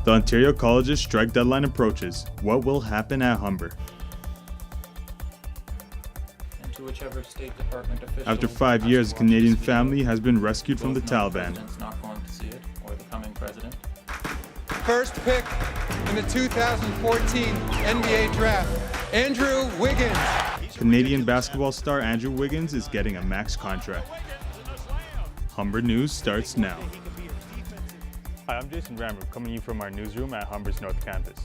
The Ontario College's strike deadline approaches. What will happen at Humber? And to whichever State Department official After 5 years, a Canadian family has been rescued from the Taliban. Not going to see it, or the coming president. First pick in the 2014 NBA draft, Andrew Wiggins. Canadian basketball star Andrew Wiggins is getting a max contract. Humber News starts now. Hi, I'm Jason Rammer, coming to you from our newsroom at Humber's North Campus.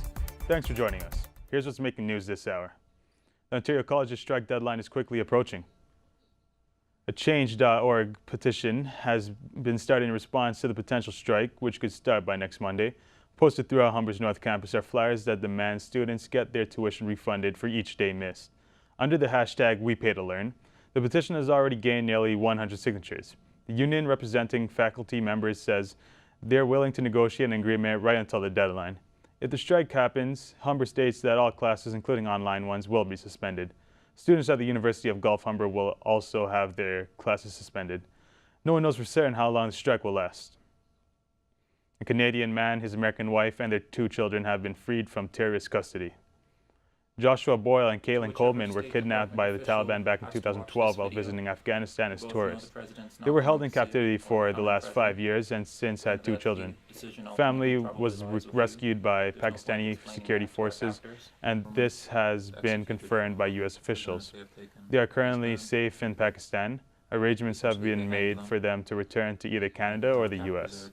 Thanks for joining us. Here's what's making news this hour. The Ontario College's strike deadline is quickly approaching. A Change.org petition has been started in response to the potential strike, which could start by next Monday. Posted throughout Humber's North Campus are flyers that demand students get their tuition refunded for each day missed. Under the hashtag #WePayToLearn, the petition has already gained nearly 100 signatures. The union representing faculty members says they're willing to negotiate an agreement right until the deadline. If the strike happens, Humber states that all classes, including online ones, will be suspended. Students at the University of Gulf Humber will also have their classes suspended. No one knows for certain how long the strike will last. A Canadian man, his American wife, and their 2 children have been freed from terrorist custody. Joshua Boyle and Caitlin Coleman were kidnapped by the Taliban back in 2012 while visiting Afghanistan as tourists. They were held in captivity for the last 5 years and since had 2 children. The family was rescued by Pakistani security forces, and this has been confirmed by U.S. officials. They are currently safe in Pakistan. Arrangements have been made for them to return to either Canada or the U.S.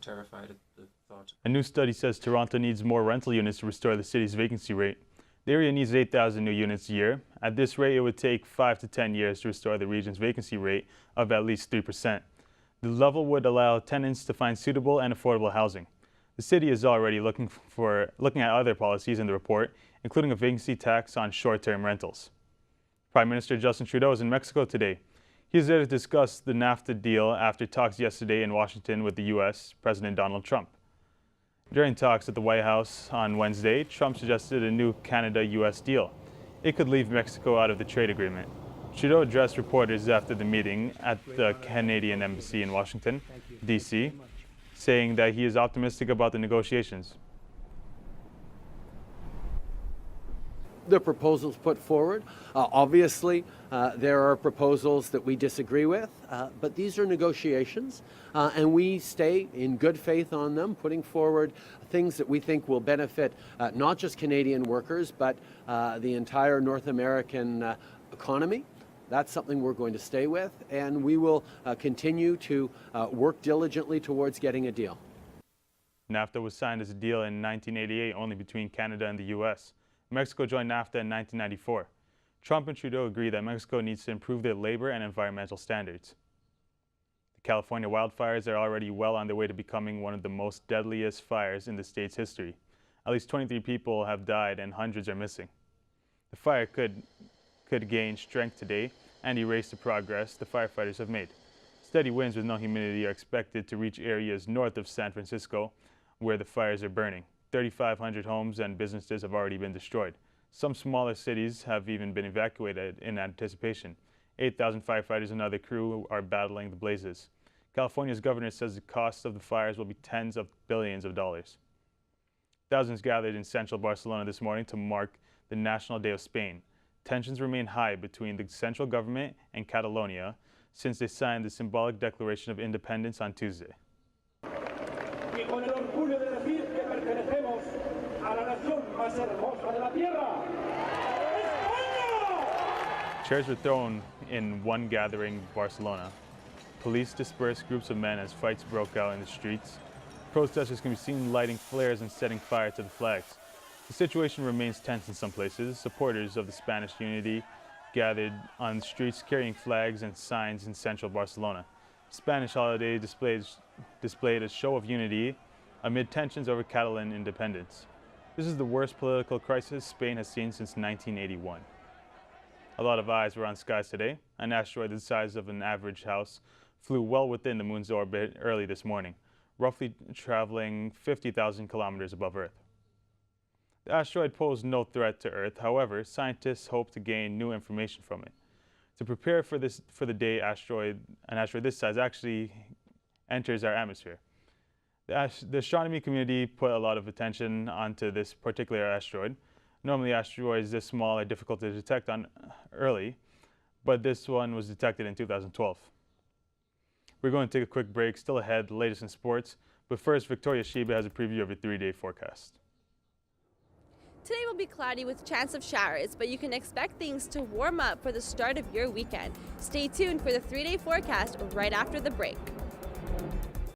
A new study says Toronto needs more rental units to restore the city's vacancy rate. The area needs 8,000 new units a year. At this rate, it would take 5 to 10 years to restore the region's vacancy rate of at least 3%. The level would allow tenants to find suitable and affordable housing. The city is already looking at other policies in the report, including a vacancy tax on short-term rentals. Prime Minister Justin Trudeau is in Mexico today. He is there to discuss the NAFTA deal after talks yesterday in Washington with the U.S. President Donald Trump. During talks at the White House on Wednesday, Trump suggested a new Canada-U.S. deal. It could leave Mexico out of the trade agreement. Trudeau addressed reporters after the meeting at the Canadian Embassy in Washington, D.C., saying that he is optimistic about the negotiations. The proposals put forward. Obviously, there are proposals that we disagree with, but these are negotiations, and we stay in good faith on them, putting forward things that we think will benefit not just Canadian workers, but the entire North American economy. That's something we're going to stay with, and we will continue to work diligently towards getting a deal. NAFTA was signed as a deal in 1988 only between Canada and the U.S. Mexico joined NAFTA in 1994. Trump and Trudeau agree that Mexico needs to improve their labor and environmental standards. The California wildfires are already well on their way to becoming one of the most deadliest fires in the state's history. At least 23 people have died and hundreds are missing. The fire could gain strength today and erase the progress the firefighters have made. Steady winds with no humidity are expected to reach areas north of San Francisco, where the fires are burning. 3,500 homes and businesses have already been destroyed. Some smaller cities have even been evacuated in anticipation. 8,000 firefighters and other crew are battling the blazes. California's governor says the cost of the fires will be tens of billions of dollars. Thousands gathered in central Barcelona this morning to mark the National Day of Spain. Tensions remain high between the central government and Catalonia since they signed the symbolic Declaration of Independence on Tuesday. Chairs were thrown in one gathering in Barcelona. Police dispersed groups of men as fights broke out in the streets. Protesters can be seen lighting flares and setting fire to the flags. The situation remains tense in some places. Supporters of the Spanish unity gathered on streets carrying flags and signs in central Barcelona. Spanish holiday displayed a show of unity amid tensions over Catalan independence. This is the worst political crisis Spain has seen since 1981. A lot of eyes were on skies today. An asteroid the size of an average house flew well within the moon's orbit early this morning, roughly traveling 50,000 kilometers above Earth. The asteroid posed no threat to Earth. However, scientists hope to gain new information from it. To prepare for the day an asteroid this size actually enters our atmosphere. The astronomy community put a lot of attention onto this particular asteroid. Normally asteroids this small are difficult to detect early, but this one was detected in 2012. We're going to take a quick break. Still ahead, the latest in sports. But first, Victoria Shiba has a preview of a 3-day forecast. Today will be cloudy with chance of showers, but you can expect things to warm up for the start of your weekend. Stay tuned for the 3-day forecast right after the break.